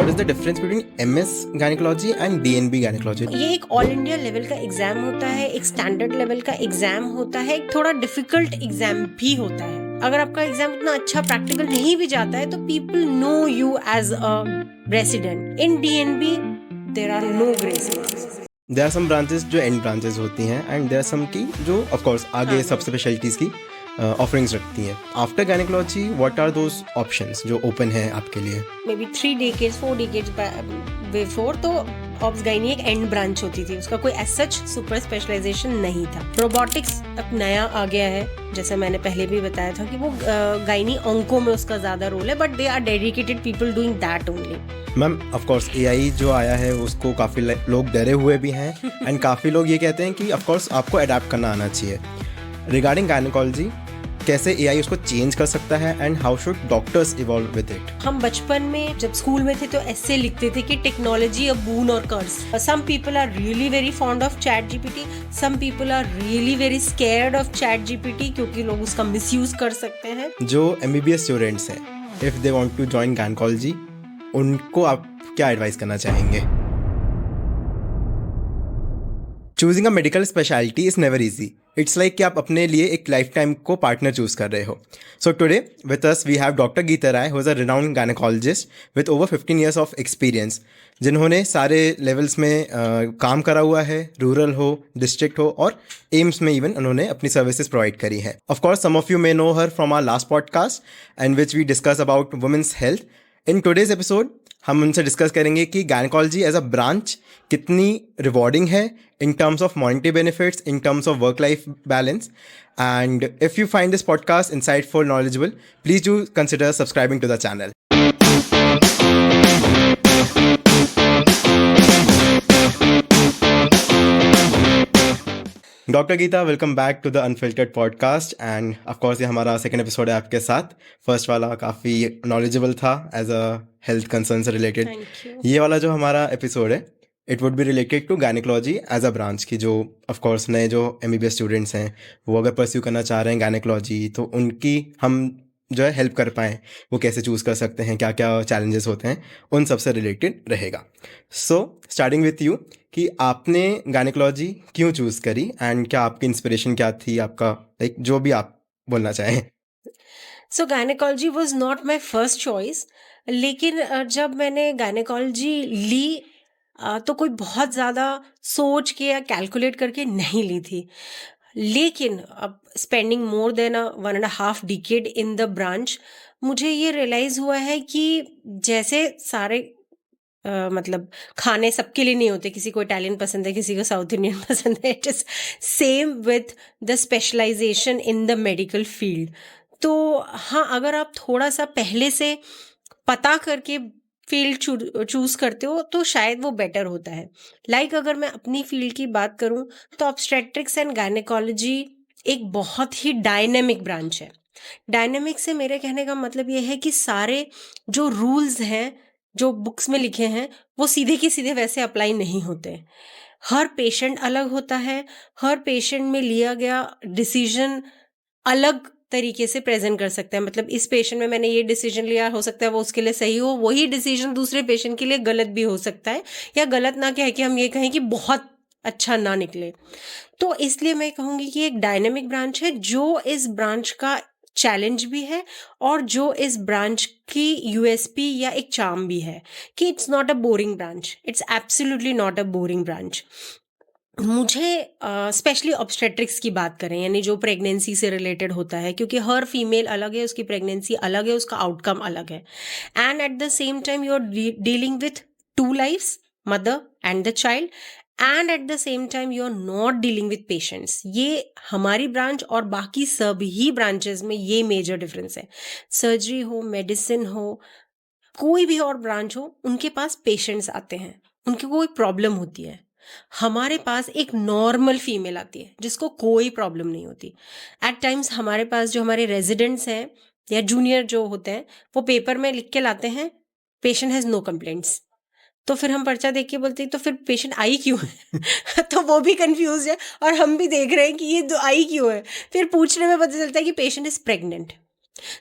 what is the difference between MS gynecology and DNB gynecology? ये एक all India level का exam होता है, एक स्टैंडर्ड लेवल का एग्जाम होता है, एक थोड़ा डिफिकल्ट एग्जाम भी होता है। अगर आपका एग्जाम उतना अच्छा प्रैक्टिकल नहीं भी जाता है तो people know you as a resident. In DNB there are no grace marks. There are some branches जो end branches होती हैं and there are some की जो of course आगे सब स्पेशलिटीज़ की ऑफरिंग्स रखती हैं। After gynaecology what are those options जो ओपन हैं आपके लिए? May B 3 decades 4 decades before तो ऑब्स गायनी एक एंड ब्रांच होती थी, उसका कोई एज सच सुपर स्पेशलाइजेशन नहीं था। रोबोटिक्स अब नया आ गया है, जैसे मैंने पहले भी बताया था कि वो गायनी ऑन्को में उसका ज्यादा रोल है, but they are dedicated people doing that only. Ma'am of course AI जो आया है उसको काफ़ी लोग डरे हुए भी हैं एंड काफ़ी लोग ये कहते हैं कि ऑफ कोर्स आपको अडेप्ट करना आना चाहिए। रिगार्डिंग गायनेकोलॉजी कैसे AI उसको चेंज कर सकता है and how should doctors evolve with it? हम बचपन में जब स्कूल में थे तो ऐसे लिखते थे कि टेक्नोलॉजी अ बून और curse. Some people are really very fond of chat GPT, some people are really very scared of chat GPT क्योंकि लोग उसका मिसयूज कर सकते हैं। जो MBBS स्टूडेंट्स हैं if they want to join gynaecology उनको आप क्या एडवाइस करना चाहेंगे? Choosing a medical speciality is never easy. It's like कि आप अपने लिए एक लाइफ टाइम को पार्टनर चूज कर रहे हो। So today with us we have doctor Geeta Rai who is a renowned gynaecologist with over 15 years of experience, जिन्होंने सारे लेवल्स में काम करा हुआ है, रूरल हो, डिस्ट्रिक्ट हो और एम्स में इवन उन्होंने अपनी सर्विसेज प्रोवाइड करी है। Of course some of you may know her from our last podcast and which we discuss about women's health. In today's episode हम उनसे डिस्कस करेंगे कि गायनेकोलॉजी एज अ ब्रांच कितनी रिवॉर्डिंग है in terms of monetary benefits, in terms of work life balance. And if you find this podcast insightful, knowledgeable, please do consider subscribing to the channel. Doctor Geeta, welcome back to the unfiltered podcast end of course ये हमारा second episode है आपके साथ। First वाला काफ़ी knowledgeable था as a health concern से related. ये वाला जो हमारा एपिसोड है it would be related to gynaecology as a branch की, जो ऑफ कोर्स नए जो MBBS स्टूडेंट्स हैं वो अगर परस्यू करना चाह रहे हैं गायनेकोलॉजी तो उनकी हम जो है हेल्प कर पाएँ, वो कैसे चूज़ कर सकते हैं, क्या क्या चैलेंजेस होते हैं, उन सबसे रिलेटेड रहेगा। सो स्टार्टिंग विथ यू कि आपने गायनेकोलॉजी क्यों चूज़ करी एंड क्या आपकी इंस्पिरेशन क्या थी, आपका लाइक जो भी आप बोलना चाहें। So gynaecology was not my first choice, लेकिन जब मैंने गायनेकोलॉजी ली तो कोई बहुत ज़्यादा सोच के या कैलकुलेट करके नहीं ली थी। लेकिन अब spending more than 1.5 decade in the branch, मुझे ये रियलाइज़ हुआ है कि जैसे सारे मतलब खाने सबके लिए नहीं होते, किसी को इटालियन पसंद है, किसी को साउथ इंडियन पसंद है, it is same with the specialisation in the medical field. तो हाँ, अगर आप थोड़ा सा पहले से पता करके फील्ड चूज करते हो तो शायद वो बेटर होता है। लाइक अगर मैं अपनी फील्ड की बात करूं तो ऑब्स्टेट्रिक्स एंड गायनेकोलॉजी एक बहुत ही डायनेमिक ब्रांच है। डायनेमिक से मेरे कहने का मतलब ये है कि सारे जो रूल्स हैं जो बुक्स में लिखे हैं वो सीधे के सीधे वैसे अप्लाई नहीं होते। हर पेशेंट अलग होता है, हर पेशेंट में लिया गया डिसीजन अलग तरीके से प्रेजेंट कर सकता है। मतलब इस पेशेंट में मैंने ये डिसीजन लिया, हो सकता है वो उसके लिए सही हो, वही डिसीजन दूसरे पेशेंट के लिए गलत भी हो सकता है, या गलत ना कह के हम ये कहें कि बहुत अच्छा ना निकले। तो इसलिए मैं कहूँगी कि एक डायनेमिक ब्रांच है जो इस ब्रांच का चैलेंज भी है और जो इस ब्रांच की USP या एक चार्म भी है कि it's not a boring branch, it's absolutely not a boring branch. मुझे स्पेशली ऑब्स्टेट्रिक्स की बात करें, यानी जो प्रेगनेंसी से रिलेटेड होता है, क्योंकि हर फीमेल अलग है, उसकी प्रेगनेंसी अलग है, उसका आउटकम अलग है, and at the same time you are dealing with 2 lives, mother and the child, and at the same time you are not dealing with patients. ये हमारी ब्रांच और बाकी सभी ब्रांचेस में ये मेजर डिफरेंस है। सर्जरी हो, मेडिसिन हो, कोई भी और ब्रांच हो, उनके पास पेशेंट्स आते हैं, उनकी कोई प्रॉब्लम होती है। हमारे पास एक नॉर्मल फीमेल आती है जिसको कोई प्रॉब्लम नहीं होती। एट टाइम्स हमारे पास जो हमारे रेजिडेंट्स हैं या जूनियर जो होते हैं वो पेपर में लिख के लाते हैं पेशेंट हैज़ नो कंप्लेंट्स। तो फिर हम पर्चा देख के बोलते हैं तो फिर पेशेंट आई क्यों है तो वो भी कंफ्यूज है और हम भी देख रहे हैं कि ये आई क्यों है। फिर पूछने में पता चलता है कि पेशेंट इज प्रेग्नेंट।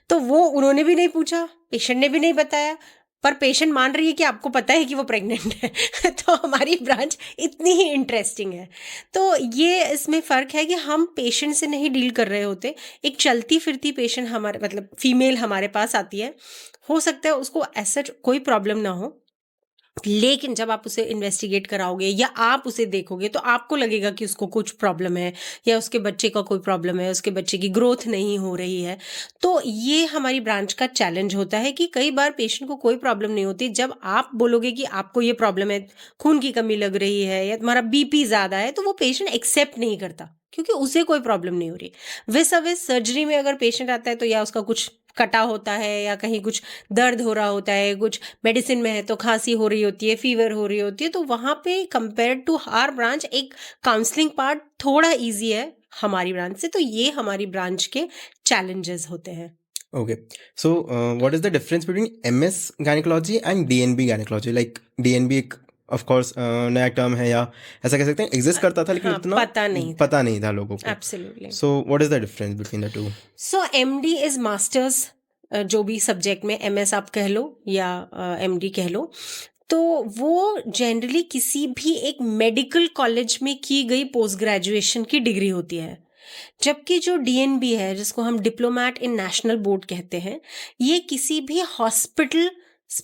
तो वो उन्होंने भी नहीं पूछा, पेशेंट ने भी नहीं बताया, पर पेशेंट मान रही है कि आपको पता है कि वो प्रेग्नेंट है तो हमारी ब्रांच इतनी ही इंटरेस्टिंग है। तो ये इसमें फ़र्क है कि हम पेशेंट से नहीं डील कर रहे होते। एक चलती फिरती पेशेंट हमारे मतलब फीमेल हमारे पास आती है, हो सकता है उसको ऐसा कोई प्रॉब्लम ना हो, लेकिन जब आप उसे इन्वेस्टिगेट कराओगे या आप उसे देखोगे तो आपको लगेगा कि उसको कुछ प्रॉब्लम है या उसके बच्चे का कोई प्रॉब्लम है, उसके बच्चे की ग्रोथ नहीं हो रही है। तो ये हमारी ब्रांच का चैलेंज होता है कि कई बार पेशेंट को कोई प्रॉब्लम नहीं होती, जब आप बोलोगे कि आपको ये प्रॉब्लम है, खून की कमी लग रही है या तुम्हारा बीपी ज़्यादा है, तो वो पेशेंट एक्सेप्ट नहीं करता क्योंकि उसे कोई प्रॉब्लम नहीं हो रही। विस सर्जरी में अगर पेशेंट आता है तो या उसका कुछ कटा होता है या कहीं कुछ दर्द हो रहा होता है, कुछ मेडिसिन में है तो खांसी हो रही होती है, फीवर हो रही होती है, तो वहाँ पे कंपेयर टू आवर ब्रांच एक काउंसलिंग पार्ट थोड़ा इजी है हमारी ब्रांच से। तो ये हमारी ब्रांच के चैलेंजेस होते हैं। Okay. So, what is the difference between MS gynecology and DNB gynecology? Like DNB एक of course नया टर्म है या ऐसा कह सकते हैं, एग्जिस्ट करता था लेकिन हाँ, उतना पता नहीं था लोगों को। Absolutely. So, what is the difference between the two? So MD is masters, जो भी सब्जेक्ट में, एमएस आप कह लो या एमडी कह लो, तो वो जनरली किसी भी एक मेडिकल कॉलेज में की गई पोस्ट ग्रेजुएशन की डिग्री होती है। जबकि जो डीएनबी है, जिसको हम डिप्लोमेट इन नेशनल बोर्ड कहते हैं, ये किसी भी हॉस्पिटल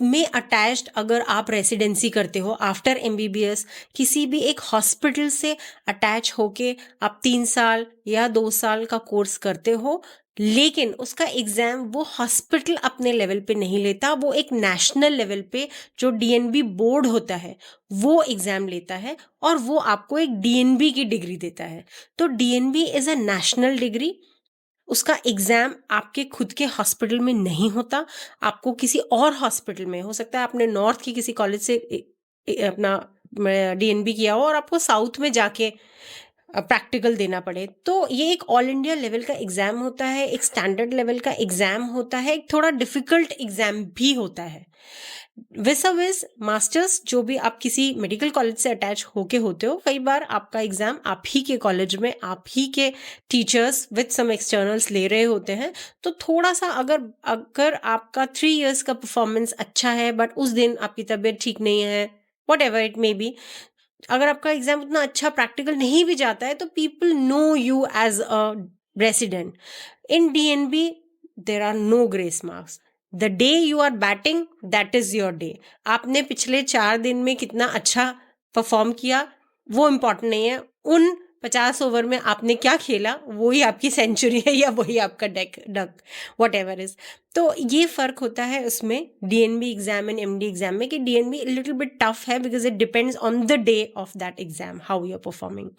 में अटैच्ड, अगर आप रेसिडेंसी करते हो आफ्टर एमबीबीएस, किसी भी एक हॉस्पिटल से अटैच होके आप 3 साल या 2 साल का कोर्स करते हो, लेकिन उसका एग्जाम वो हॉस्पिटल अपने लेवल पे नहीं लेता, वो एक नेशनल लेवल पे जो डीएनबी बोर्ड होता है वो एग्जाम लेता है और वो आपको एक डीएनबी की डिग्री देता है। तो DNB is a national degree. उसका एग्जाम आपके खुद के हॉस्पिटल में नहीं होता, आपको किसी और हॉस्पिटल में, हो सकता है आपने नॉर्थ की किसी कॉलेज से अपना डीएनबी किया हो और आपको साउथ में जाके प्रैक्टिकल देना पड़े। तो ये एक ऑल इंडिया लेवल का एग्जाम होता है, एक स्टैंडर्ड लेवल का एग्जाम होता है, एक थोड़ा डिफिकल्ट एग्जाम भी होता है। विस मास्टर्स, जो भी आप किसी मेडिकल कॉलेज से अटैच होके होते हो, कई बार आपका एग्जाम आप ही के कॉलेज में आप ही के टीचर्स विद सम एक्सटर्नल्स ले रहे होते हैं। तो थोड़ा सा अगर आपका 3 इयर्स का परफॉर्मेंस अच्छा है बट उस दिन आपकी तबीयत ठीक नहीं है, what ever it may be, अगर आपका एग्जाम उतना अच्छा प्रैक्टिकल नहीं भी जाता है, तो people know you as a resident. In DNB there are no grace marks. The day you are batting, that is your day. आपने पिछले 4 दिन में कितना अच्छा परफॉर्म किया वो इम्पोर्टेंट नहीं है, उन 50 ओवर में आपने क्या खेला वही आपकी सेंचुरी है या वही आपका डक वट एवर इज। तो ये फर्क होता है उसमें DNB exam and MD exam में, कि डीएनबी लिटिल बिट टफ है because it depends on the day of that exam how you are performing.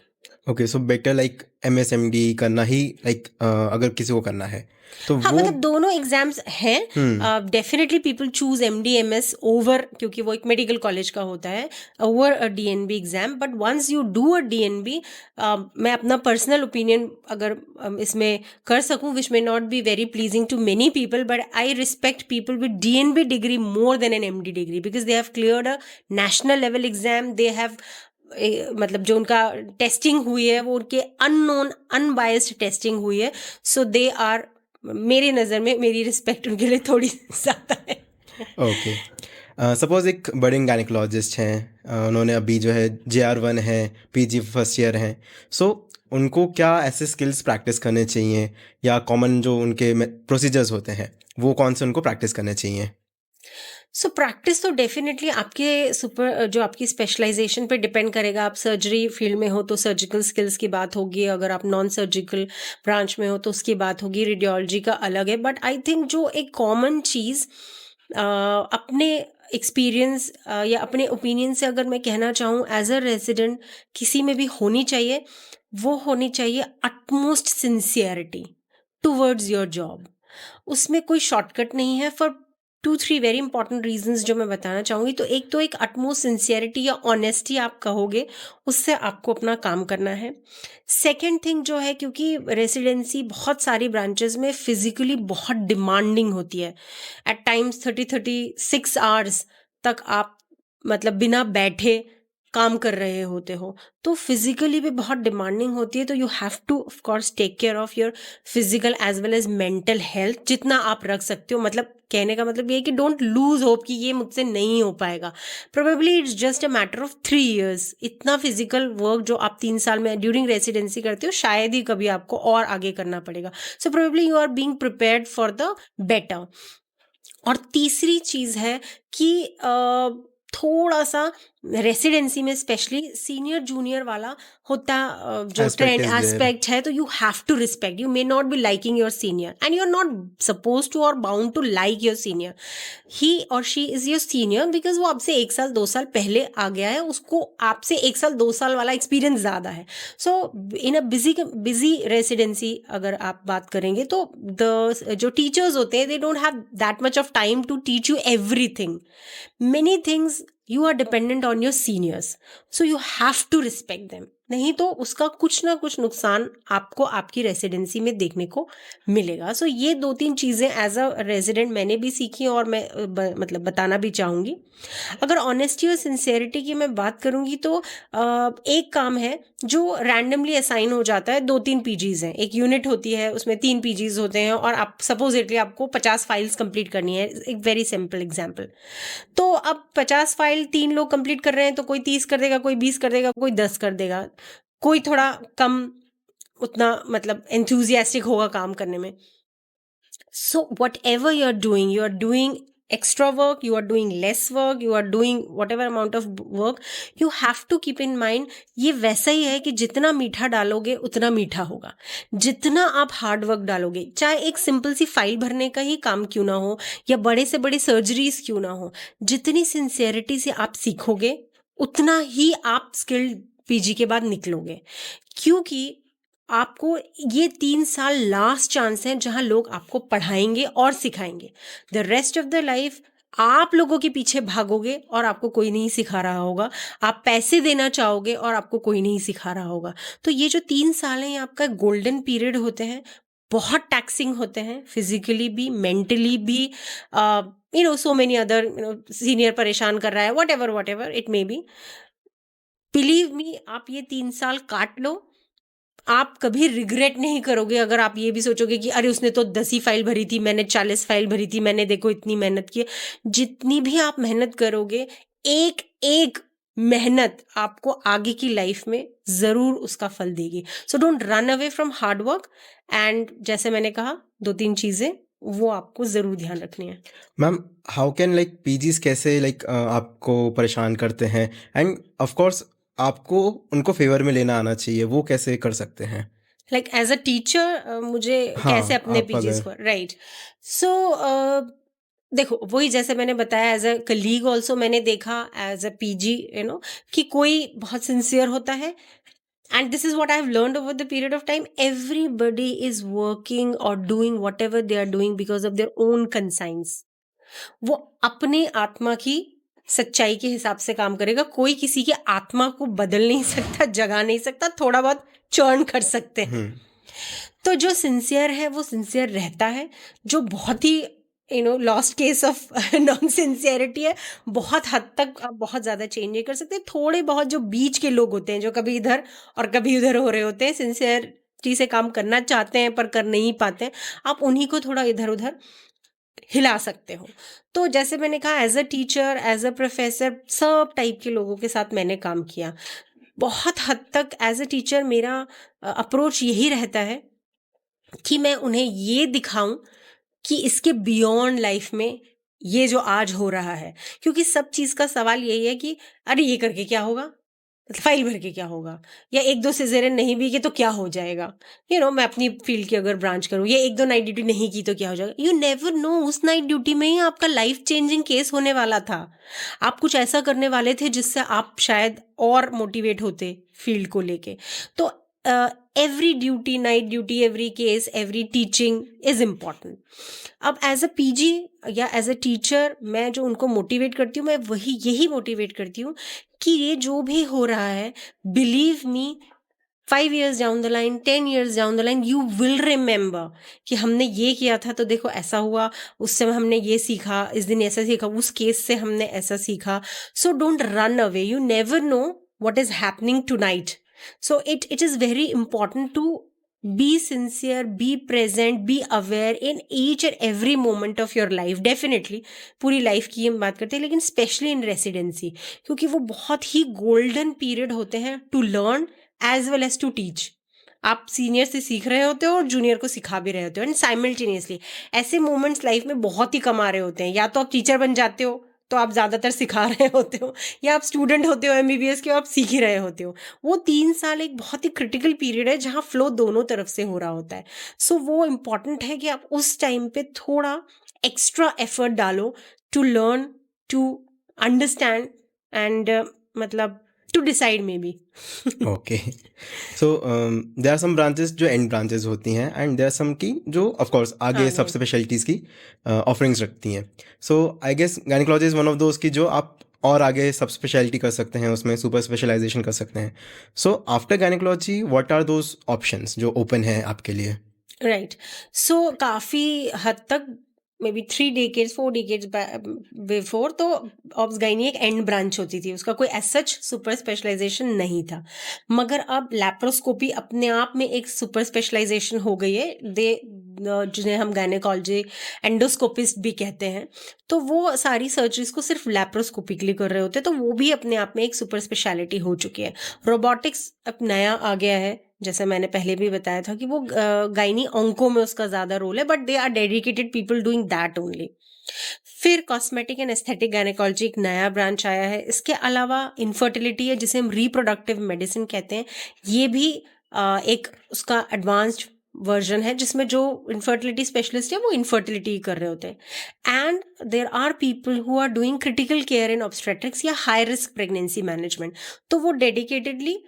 Okay, so better like MSMD करना ही, लाइक अगर किसी को करना है तो हाँ, वो मतलब दोनों एग्जाम्स हैं। Definitely people choose MD MS over, क्योंकि वो एक मेडिकल कॉलेज का होता है, over a DNB exam. But once you do a DNB, मैं अपना पर्सनल ओपिनियन अगर इसमें कर सकूं, which may not be very pleasing to many people, but I respect people with DNB degree more than an MD degree, because they have cleared a national level exam. They have मतलब जो उनका testing हुई है वो उनके unknown unbiased testing हुई है। सो they are, मेरी नज़र में मेरी रिस्पेक्ट उनके लिए थोड़ी ज़्यादा है। ओके, सपोज एक बडिंग गायनेकोलॉजिस्ट हैं, उन्होंने अभी जो है JR1 है, PG फर्स्ट ईयर हैं, सो उनको क्या ऐसे स्किल्स प्रैक्टिस करने चाहिए या कॉमन जो उनके प्रोसीजर्स होते हैं वो कौन से उनको प्रैक्टिस करने चाहिए? सो प्रैक्टिस तो डेफिनेटली आपके सुपर जो आपकी स्पेशलाइजेशन पे डिपेंड करेगा। आप सर्जरी फील्ड में हो तो सर्जिकल स्किल्स की बात होगी, अगर आप नॉन सर्जिकल ब्रांच में हो तो उसकी बात होगी, रेडियोलॉजी का अलग है। बट आई थिंक जो एक कॉमन चीज़ अपने एक्सपीरियंस या अपने ओपिनियन से अगर मैं कहना चाहूँ एज अ रेजिडेंट किसी में भी होनी चाहिए, वो होनी चाहिए utmost sincerity towards your job. उसमें कोई शॉर्टकट नहीं है, फॉर 2-3 वेरी इंपॉर्टेंट रीजंस जो मैं बताना चाहूँगी। तो एक तो एक अटमोस्ट सिंसियरिटी या ऑनेस्टी आप कहोगे, उससे आपको अपना काम करना है। सेकेंड थिंग जो है, क्योंकि रेसिडेंसी बहुत सारी ब्रांचेस में फिजिकली बहुत डिमांडिंग होती है, एट टाइम्स 30-36 आवर्स तक आप मतलब बिना बैठे काम कर रहे होते हो, तो फिजिकली भी बहुत डिमांडिंग होती है, तो you have to of course take care of your physical as well as mental health जितना आप रख सकते हो। मतलब कहने का मतलब ये है कि डोंट लूज होप कि ये मुझसे नहीं हो पाएगा। Probably it's just a matter of 3 years। इतना फिजिकल वर्क जो आप 3 साल में ड्यूरिंग रेसिडेंसी करते हो, शायद ही कभी आपको और आगे करना पड़ेगा। So probably you are being prepared for the better. और तीसरी चीज है कि थोड़ा सा रेसिडेंसी में स्पेशली सीनियर जूनियर वाला होता जो Aspect trend is there. Aspect है, तो you have to respect. You may not be liking your senior and you are not suppose to और bound to like your senior. He और she is your senior because वो आपसे 1 साल 2 साल पहले आ गया है, उसको आपसे 1 साल 2 साल वाला एक्सपीरियंस ज्यादा है। सो इन अ बिजी रेसिडेंसी अगर आप बात करेंगे तो द जो टीचर्स होते हैं, they don't have that much of time to teach you everything. many things you are dependent on your seniors, so you have to respect them। नहीं तो उसका कुछ ना कुछ नुकसान आपको आपकी रेसिडेंसी में देखने को मिलेगा। सो ये 2-3 चीजें एज अ रेजिडेंट मैंने भी सीखी और मैं मतलब बताना भी चाहूंगी। अगर ऑनेस्टी और सिंसेरिटी की मैं बात करूंगी तो एक काम है जो रैंडमली असाइन हो जाता है। 2-3 पीजीज हैं, एक यूनिट होती है, उसमें 3 पीजीज होते हैं और आप सपोजिटली आपको 50 फाइल्स कंप्लीट करनी है। एक वेरी सिंपल एग्जाम्पल। तो अब 50 फाइल 3 लोग कंप्लीट कर रहे हैं, तो कोई 30 कर देगा, कोई 20 कर देगा, कोई 10 कर देगा, कोई थोड़ा कम उतना मतलब एंथुजियास्टिक होगा काम करने में। So whatever you are doing extra work, you are doing less work, you are doing whatever amount of work, you have to keep in mind ये वैसा ही है कि जितना मीठा डालोगे उतना मीठा होगा। जितना आप हार्ड वर्क डालोगे, चाहे एक सिंपल सी फाइल भरने का ही काम क्यों ना हो या बड़े से बड़ी सर्जरीज क्यों ना हो, जितनी सिंसियरिटी से आप सीखोगे उतना ही आप स्किल्ड पीजी के बाद निकलोगे। क्योंकि आपको ये 3 साल लास्ट चांस है जहां लोग आपको पढ़ाएंगे और सिखाएंगे। The rest of the life आप लोगों के पीछे भागोगे और आपको कोई नहीं सिखा रहा होगा। आप पैसे देना चाहोगे और आपको कोई नहीं सिखा रहा होगा। तो ये जो 3 साल हैं, ये आपका गोल्डन पीरियड होते हैं। बहुत टैक्सिंग होते हैं, फिजिकली भी, मेंटली भी। सो मेनी अदर सीनियर परेशान कर रहा है, what ever it may be. Believe me, आप ये 3 साल काट लो, आप कभी रिग्रेट नहीं करोगे। अगर आप ये भी सोचोगे कि अरे उसने तो 10 ही फाइल भरी थी, मैंने 40 फाइल भरी थी, मैंने देखो इतनी मेहनत की है। जितनी भी आप मेहनत करोगे, एक एक मेहनत आपको आगे की लाइफ में जरूर उसका फल देगी। So don't run away from hard work. And जैसे मैंने कहा, 2-3 चीजें वो आपको जरूर ध्यान रखनी है। Ma'am, how can like PGs कैसे लाइक आपको परेशान करते हैं, एंड ऑफ कोर्स आपको उनको फेवर में लेना आना चाहिए, वो कैसे कर सकते हैं? लाइक एज अ टीचर मुझे कैसे हाँ, अपने आप पीजीज अगर को, राइट। सो देखो, वही जैसे मैंने बताया, एज अ कलीग ऑल्सो मैंने देखा, एज अ पीजी कि कोई बहुत सिंसियर होता है। And this is what I have learned over the period of time. Everybody is working और doing whatever they are doing because of their own conscience. वो अपने आत्मा की सच्चाई के हिसाब से काम करेगा। कोई किसी की आत्मा को बदल नहीं सकता, जगा नहीं सकता, थोड़ा बहुत चर्न कर सकते हैं। तो जो सिंसियर है वो सिंसियर रहता है। जो बहुत he lost case of non sincerity है, बहुत हद तक आप बहुत ज्यादा चेंज नहीं कर सकते। थोड़े बहुत जो बीच के लोग होते हैं, जो कभी इधर और कभी उधर हो रहे होते हैं, सिंसियरिटी से काम करना चाहते हैं पर कर नहीं पाते हैं, आप उन्हीं को थोड़ा इधर उधर हिला सकते हो। तो जैसे मैंने कहा, as a teacher, as a professor, सब टाइप के लोगों के साथ मैंने काम किया। बहुत हद तक एज अ टीचर मेरा अप्रोच यही रहता है कि मैं उन्हें ये दिखाऊं कि इसके बियॉन्ड लाइफ में ये जो आज हो रहा है। क्योंकि सब चीज का सवाल यही है कि अरे ये करके क्या होगा, फाइल भर के क्या होगा, या 1-2 सिजेरियन नहीं भी की तो क्या हो जाएगा। मैं अपनी फील्ड की अगर ब्रांच करूँ, या 1-2 नाइट ड्यूटी नहीं की तो क्या हो जाएगा। यू नेवर नो, उस नाइट ड्यूटी में ही आपका लाइफ चेंजिंग केस होने वाला था। आप कुछ ऐसा करने वाले थे जिससे आप शायद और मोटिवेट होते फील्ड को लेके। तो every duty, night duty, every case, every teaching is important. अब एज अ पीजी या एज अ टीचर मैं जो उनको मोटिवेट करती हूँ, मैं यही मोटिवेट करती हूँ कि ये जो भी हो रहा है, believe me, 5 years down the line, 10 years down the line, you will remember कि हमने ये किया था तो देखो ऐसा हुआ, उस समय हमने ये सीखा, इस दिन ऐसा सीखा, उस केस से हमने ऐसा सीखा. So don't run away, you never know what is happening tonight. So it is very important to be sincere, be present, be aware in each and every moment of your life. Definitely पूरी life की हम बात करते हैं, लेकिन specially in residency, क्योंकि वो बहुत ही गोल्डन पीरियड होते हैं to learn as well as to teach. आप सीनियर से सीख रहे होते हो और जूनियर को सिखा भी रहे होते हो, एंड साइमल्टेनियसली. ऐसे मोमेंट्स लाइफ में बहुत ही कम आ रहे होते हैं. या तो आप टीचर बन जाते हो तो आप ज़्यादातर सिखा रहे होते हो, या आप स्टूडेंट होते हो MBBS के, आप सीख ही रहे होते हो. वो 3 साल एक बहुत ही क्रिटिकल पीरियड है जहाँ फ्लो दोनों तरफ से हो रहा होता है. सो वो इम्पॉर्टेंट है कि आप उस टाइम पे थोड़ा एक्स्ट्रा एफर्ट डालो to learn, to understand and मतलब to decide maybe. Okay. So there are some branches जो एंड ब्रांचेस होती हैं, एंड देयर आर सम की जो ऑफ कोर्स आगे सब स्पेशलिटीज़ की ऑफरिंग्स रखती हैं. So I guess gynaecology is one of those की जो आप और आगे सब स्पेशलिटी कर सकते हैं, उसमें सुपर स्पेशलाइजेशन कर सकते हैं. So after gynaecology what are those options जो ओपन हैं आपके लिए? राइट. सो काफ़ी हद तक may be 3 decades 4 decades before तो ऑब्स गायनी एक एंड ब्रांच होती थी, उसका कोई एज सच सुपर स्पेशलाइजेशन नहीं था. मगर अब लैप्रोस्कोपी अपने आप में एक सुपर स्पेशलाइजेशन हो गई है, जिन्हें हम गायनेकोलॉजी एंडोस्कोपिस्ट भी कहते हैं. तो वो सारी सर्जरीज को सिर्फ लैप्रोस्कोपिकली कर रहे होते हैं, तो वो भी अपने आप में एक सुपर स्पेशलिटी हो चुकी है. रोबोटिक्स अब नया आ गया है, जैसे मैंने पहले भी बताया था कि वो गायनी ऑन्को में उसका ज़्यादा रोल है, but they are dedicated people doing that only. फिर कॉस्मेटिक एंड एस्थेटिक गायनेकोलॉजी एक नया ब्रांच आया है. इसके अलावा इनफर्टिलिटी है, जिसे हम रिप्रोडक्टिव मेडिसिन कहते हैं. ये भी एक उसका एडवांस्ड वर्जन है, जिसमें जो इनफर्टिलिटी स्पेशलिस्ट है वो इनफर्टिलिटी कर रहे होते हैं. And there are people who are doing critical care in obstetrics या हाई रिस्क प्रेगनेंसी मैनेजमेंट. तो वो डेडिकेटेडली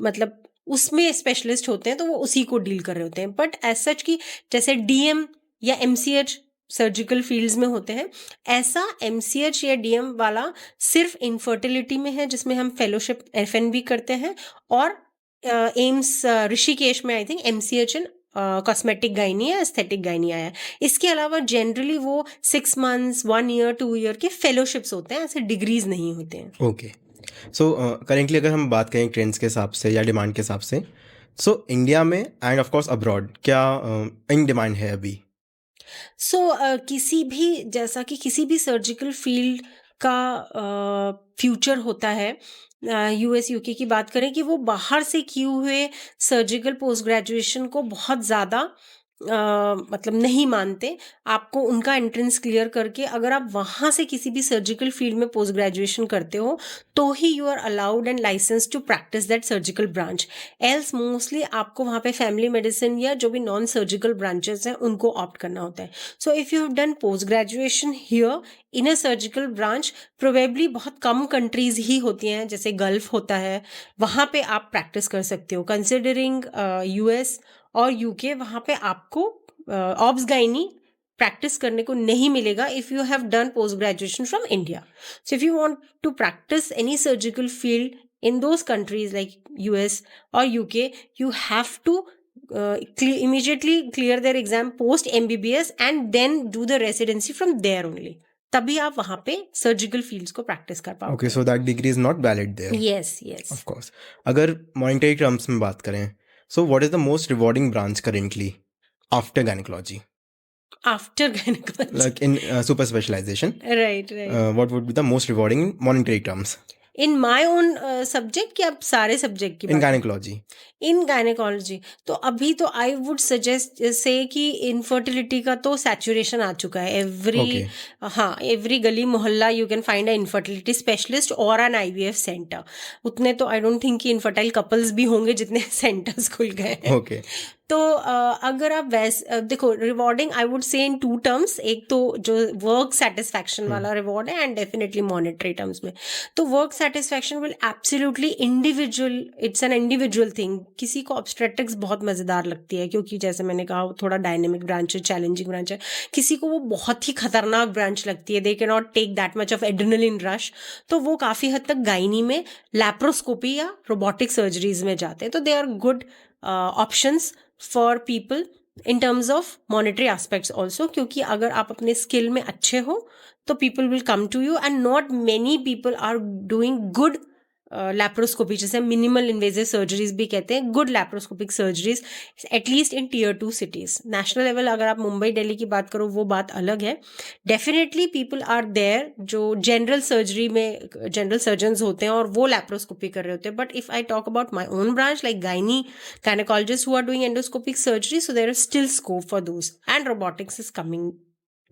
मतलब उसमें स्पेशलिस्ट होते हैं, तो वो उसी को डील कर रहे होते हैं. बट एज सच की जैसे DM या MCH सर्जिकल फील्ड्स में होते हैं, ऐसा MCH या DM वाला सिर्फ इनफर्टिलिटी में है, जिसमें हम फेलोशिप FNB करते हैं. और एम्स ऋषिकेश में I think MCH in cosmetic gynae या एस्थेटिक गायनी आया. इसके अलावा जनरली वो 6 months 1 year 2 year के फेलोशिप्स होते हैं, ऐसे डिग्रीज नहीं होते हैं. ओके. सो करेंटली अगर हम बात करें ट्रेंड्स के हिसाब से या डिमांड के हिसाब से, सो इंडिया में एंड ऑफ कोर्स अब्रॉड क्या इन डिमांड है अभी? सो किसी भी जैसा कि किसी भी सर्जिकल फील्ड का फ्यूचर होता है, US UK की बात करें कि वो बाहर से किए हुए सर्जिकल पोस्ट ग्रेजुएशन को बहुत ज़्यादा मतलब नहीं मानते. आपको उनका एंट्रेंस क्लियर करके अगर आप वहाँ से किसी भी सर्जिकल फील्ड में पोस्ट ग्रेजुएशन करते हो तो ही you are allowed and license to practise that surgical branch. Else mostly आपको वहाँ पे फैमिली मेडिसिन या जो भी नॉन सर्जिकल ब्रांचेस हैं उनको ऑप्ट करना होता है. सो if you have done post graduation here in a surgical branch, probably बहुत कम कंट्रीज ही होती हैं, जैसे गल्फ होता है, वहाँ पे आप प्रैक्टिस कर सकते हो. कंसिडरिंग US और UK, वहाँ पे आपको ऑब्स गायनी प्रैक्टिस करने को नहीं मिलेगा if you have done post graduation from India. So if you want to practise any surgical field in those countries like US or UK, you have to immediately clear their exam post MBBS and then do the residency from there only. तभी आप वहाँ पे surgical fields को practice कर पाओगे. Okay, so that degree is not valid there. Yes yes. Of course. अगर monetary terms में बात करें, so what is the most rewarding branch currently after gynaecology? After gynecology. Like in super specialization, Right. what would be the most rewarding in monetary terms? In my own subject कि आप सारे subject की In gynecology. In gynaecology तो अभी तो I would suggest से कि infertility का तो सैचुरेशन आ चुका है. एवरी गली मोहल्ला you can find a infertility specialist और एन IVF सेंटर. उतने तो आई डोंट थिंक कि इनफर्टाइल कपल्स भी होंगे जितने सेंटर्स खुल गए हैं. Okay. तो अगर आप देखो, रिवॉर्डिंग आई वुड से इन टू टर्म्स, एक तो जो वर्क सेटिस्फैक्शन वाला रिवॉर्ड है, एंड डेफिनेटली मॉनेटरी टर्म्स में। तो work satisfaction will absolutely individual, it's an individual thing. किसी को ऑब्स्टेट्रिक्स बहुत मजेदार लगती है, क्योंकि जैसे मैंने कहा वो थोड़ा डायनेमिक ब्रांच है, चैलेंजिंग ब्रांच है। किसी को वो बहुत ही खतरनाक ब्रांच लगती है, they can not take that much of adrenaline rush, तो वो काफी हद तक गायनी में लैप्रोस्कोपी या रोबोटिक सर्जरीज में जाते हैं। तो they are good options for people in terms of monetary aspects also, क्योंकि अगर आप अपने स्किल में अच्छे हो तो people will come to you, and not many people are doing good laparoscopy, जैसे मिनिमल इन्वेजिव सर्जरीज भी कहते हैं, good laparoscopic surgeries at least in tier 2 cities. National level अगर आप मुंबई दिल्ली की बात करो वो बात अलग है। डेफिनेटली पीपल आर देयर जो जनरल सर्जरी में जनरल सर्जन्स होते हैं और वो लैप्रोस्कोपी कर रहे होते हैं। But if I talk about my own branch like gynecologists who are doing endoscopic surgery, so there is still scope for those, and robotics is coming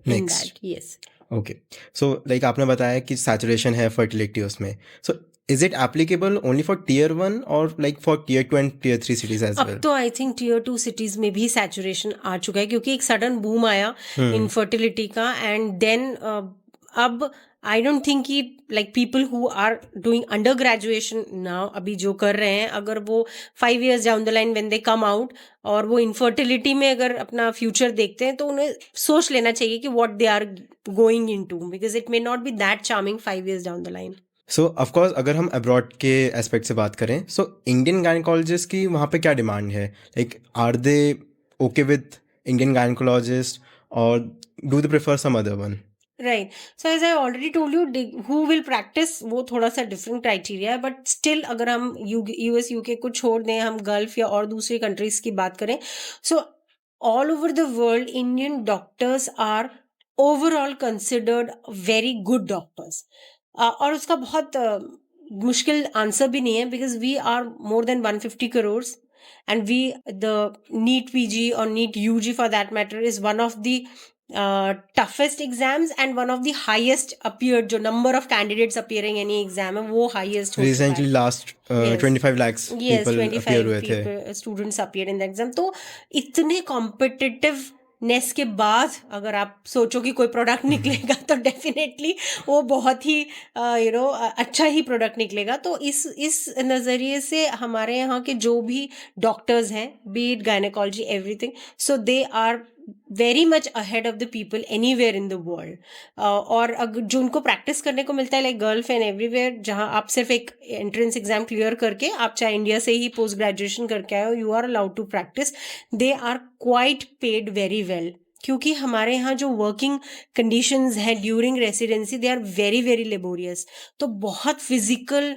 in Next. that. Yes. Okay, so like आपने बताया कि saturation है fertility उसमें, so is it applicable only for tier 1 और like for tier 2 and tier 3 cities as well? अब तो I think tier 2 cities में भी सैचुरेशन आ चुका है, क्योंकि एक सडन बूम आया इनफर्टिलिटी का, एंड देन अब आई डोंट थिंक कि like people who are doing under graduation now, अभी जो कर रहे हैं, अगर वो 5 years down the line when they come out और वो इनफर्टिलिटी में अगर अपना फ्यूचर देखते हैं, तो उन्हें सोच लेना चाहिए कि what they are going into, because it may not be that charming 5 years down the line. So of course अगर हम अब्रॉड के एस्पेक्ट से बात करें, सो इंडियन गायनेकोलॉजिस्ट की वहाँ पे क्या डिमांड है? Like are they okay with Indian gynaecologist और do they prefer some other one? Right, so as I already told you, who will practise वो थोड़ा सा डिफरेंट क्राइटेरिया है, बट स्टिल अगर हम यूएस यूके को छोड़ दें, हम गल्फ या और दूसरी कंट्रीज की बात करें, so all over the world Indian doctors are overall considered very good doctors. और उसका बहुत मुश्किल आंसर भी नहीं है, because we are more than 150 crores, and the NEET PG or NEET UG for that matter is one of the toughest exams and one of the highest appeared, जो number of candidates appearing any exam है वो highest हो चुका recently है। Last Yes. 25 lakhs Yes, people 25 appear हुए थे। students appeared in the exam। तो इतने कॉम्पिटिटिवनेस के बाद अगर आप सोचो कि कोई प्रोडक्ट निकलेगा तो डेफिनेटली वो बहुत ही अच्छा ही प्रोडक्ट निकलेगा। तो इस नज़रिए से हमारे यहाँ के जो भी डॉक्टर्स हैं, be it gynaecology everything, so they are very much ahead of the people anywhere in the world. और अगर जो उनको प्रैक्टिस करने को मिलता है लाइक गल्फ एंड एवरीवेयर, जहाँ आप सिर्फ एक एंट्रेंस एग्जाम क्लियर करके, आप चाहे इंडिया से ही पोस्ट ग्रेजुएशन करके आए हो, you are allowed to practise, they are quite paid very well. क्योंकि हमारे यहाँ जो वर्किंग कंडीशंस हैं during residency, they are very very laborious. तो बहुत फिजिकल,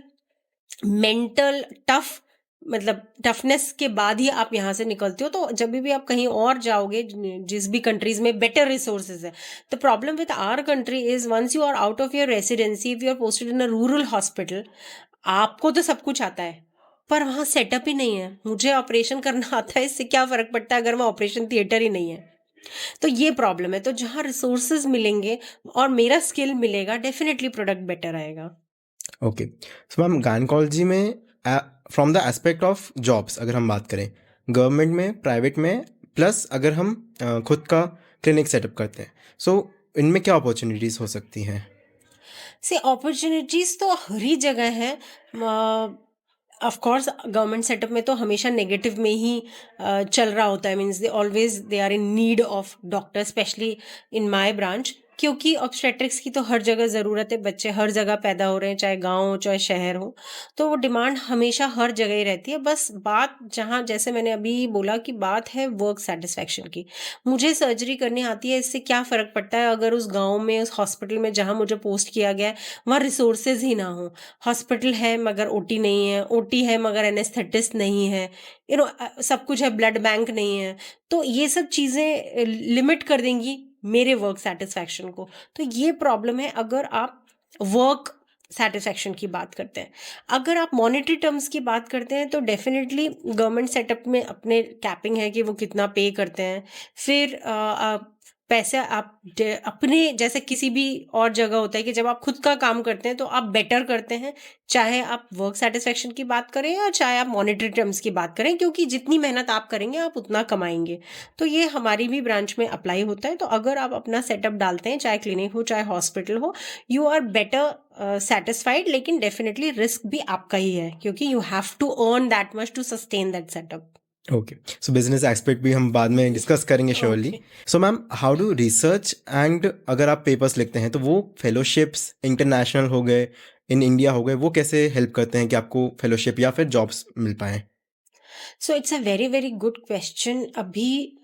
मेंटल टफ, मतलब टफनेस के बाद ही आप यहाँ से निकलते हो। तो जब भी आप कहीं और जाओगे, जिस भी कंट्रीज में बेटर रिसोर्सेज है, the problem with our country is once you are out of your residency, if you are posted in a rural hospital, आपको तो सब कुछ आता है पर वहाँ सेटअप ही नहीं है। मुझे ऑपरेशन करना आता है, इससे क्या फर्क पड़ता है अगर वहाँ ऑपरेशन थिएटर ही नहीं है? तो ये प्रॉब्लम है। तो जहाँ रिसोर्सेज मिलेंगे और मेरा स्किल मिलेगा, डेफिनेटली प्रोडक्ट बेटर आएगा। ओके, सो मैम गायनेकोलॉजी में from the aspect of jobs अगर हम बात करें, गवर्नमेंट में, प्राइवेट में, प्लस अगर हम खुद का क्लिनिक सेटअप करते हैं, सो इनमें क्या अपॉर्चुनिटीज़ हो सकती हैं? से अपॉर्चुनिटीज तो हर ही जगह है। ऑफ कोर्स गवर्नमेंट सेटअप में तो हमेशा नेगेटिव में ही चल रहा होता है, means they always they are in need of doctor, specially in my branch, क्योंकि ऑब्स्टेट्रिक्स की तो हर जगह ज़रूरत है। बच्चे हर जगह पैदा हो रहे हैं, चाहे गांव हो चाहे शहर हो, तो वो डिमांड हमेशा हर जगह ही रहती है। बस बात जहाँ, जैसे मैंने अभी बोला कि बात है वर्क सेटिस्फैक्शन की। मुझे सर्जरी करनी आती है, इससे क्या फ़र्क पड़ता है अगर उस गांव में, उस हॉस्पिटल में जहाँ मुझे पोस्ट किया गया है, वहाँ रिसोर्सेज ही ना हो। हॉस्पिटल है मगर ओटी नहीं है, ओटी है मगर एनेस्थेटिस्ट नहीं है, सब कुछ है, ब्लड बैंक नहीं है। तो ये सब चीज़ें लिमिट कर देंगी मेरे वर्क सेटिस्फैक्शन को। तो ये प्रॉब्लम है अगर आप वर्क सेटिस्फैक्शन की बात करते हैं। अगर आप मॉनेटरी टर्म्स की बात करते हैं तो डेफिनेटली गवर्नमेंट सेटअप में अपने कैपिंग है कि वो कितना पे करते हैं। फिर पैसे आप अपने जैसे किसी भी और जगह होता है कि जब आप खुद का काम करते हैं तो आप बेटर करते हैं, चाहे आप वर्क सेटिस्फेक्शन की बात करें या चाहे आप मॉनेटरी टर्म्स की बात करें, क्योंकि जितनी मेहनत आप करेंगे आप उतना कमाएंगे। तो ये हमारी भी ब्रांच में अप्लाई होता है। तो अगर आप अपना सेटअप डालते हैं, चाहे क्लिनिक हो चाहे हॉस्पिटल हो, यू आर बेटर सेटिस्फाइड, लेकिन डेफिनेटली रिस्क भी आपका ही है, क्योंकि you have to earn that much to sustain that setup. Okay, so business aspect भी हम बाद में डिस्कस करेंगे surely. Okay. So ma'am, how do research and अगर आप पेपर्स लिखते हैं तो वो फेलोशिप्स इंटरनेशनल हो गए, इन इंडिया हो गए, वो कैसे हेल्प करते हैं कि आपको फेलोशिप या फिर जॉब्स मिल पाएँ? So it's a very very good question. अभी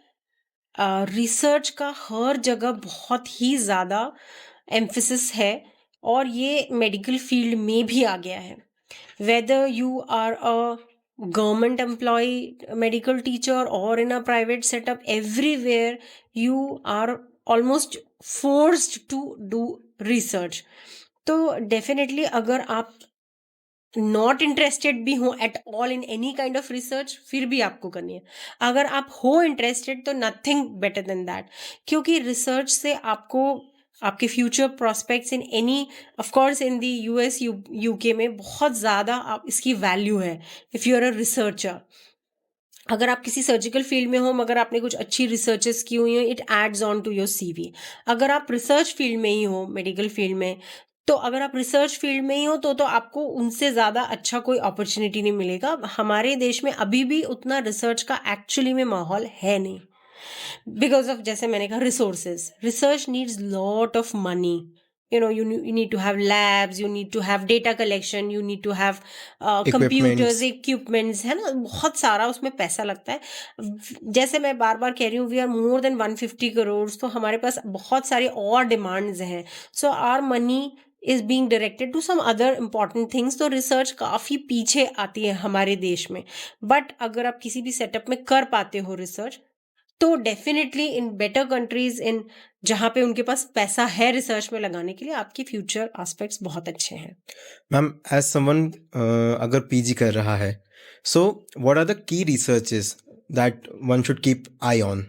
रिसर्च का हर जगह बहुत ही ज़्यादा एम्फेसिस है, और ये मेडिकल फील्ड में भी आ गया है। Whether you are a government employ, medical teacher, और in a private setup, everywhere you are almost forced to do research. तो डेफिनेटली अगर आप नॉट इंटरेस्टेड भी हो at all in any kind of research, फिर भी आपको करनी है। अगर आप हो इंटरेस्टेड तो नथिंग बेटर देन दैट, क्योंकि रिसर्च से आपको आपके future prospects in any, of course in the US UK में बहुत ज़्यादा आप इसकी वैल्यू है if you are a researcher. अगर आप किसी सर्जिकल फील्ड में हो मगर आपने कुछ अच्छी रिसर्चेस की हुई हो, it adds on to your CV. अगर आप रिसर्च फील्ड में ही हो, मेडिकल फील्ड में, तो अगर आप रिसर्च फील्ड में ही हो तो आपको उनसे ज़्यादा अच्छा कोई अपॉर्चुनिटी नहीं मिलेगा। हमारे देश में अभी भी उतना रिसर्च का एक्चुअली में माहौल है नहीं, बिकॉज ऑफ, जैसे मैंने कहा, resources. Research needs lot of money. You need to have labs, you need to have data collection, you need to have computers, equipments. equipments, है ना, बहुत सारा उसमें पैसा लगता है। जैसे मैं बार बार कह रही हूँ, we are more than 150 crore, तो हमारे पास बहुत सारी और डिमांड्स हैं। So our money is being directed to some other important things. तो रिसर्च काफ़ी पीछे आती है हमारे देश में। बट अगर आप किसी भी सेटअप में कर पाते हो रिसर्च, तो डेफिनेटली इन बेटर कंट्रीज, इन जहाँ पे उनके पास पैसा है रिसर्च में लगाने के लिए, आपके फ्यूचर एस्पेक्ट्स बहुत अच्छे हैं। मैम, एज समवन अगर पीजी कर रहा है, so what are the key researches that one should keep eye on,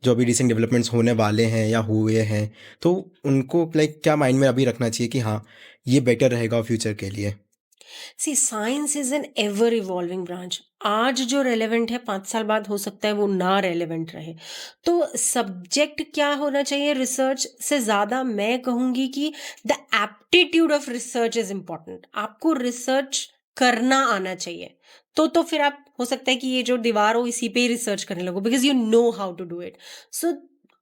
जो अभी रिसेंट डेवलपमेंट्स होने वाले हैं या हुए हैं, तो उनको लाइक क्या माइंड में अभी रखना चाहिए कि हाँ, ये बेटर रहेगा फ्यूचर के लिए? See, science is an ever evolving branch. आज जो रेलेवेंट है 5 साल बाद हो सकता है वो ना रेलेवेंट रहे। तो सब्जेक्ट क्या होना चाहिए रिसर्च से ज़्यादा, मैं कहूँगी कि the aptitude of research is important. आपको रिसर्च करना आना चाहिए। तो फिर आप, हो सकता है कि ये जो दीवार हो इसी पे ही रिसर्च करने लगो, because you know how to do it. So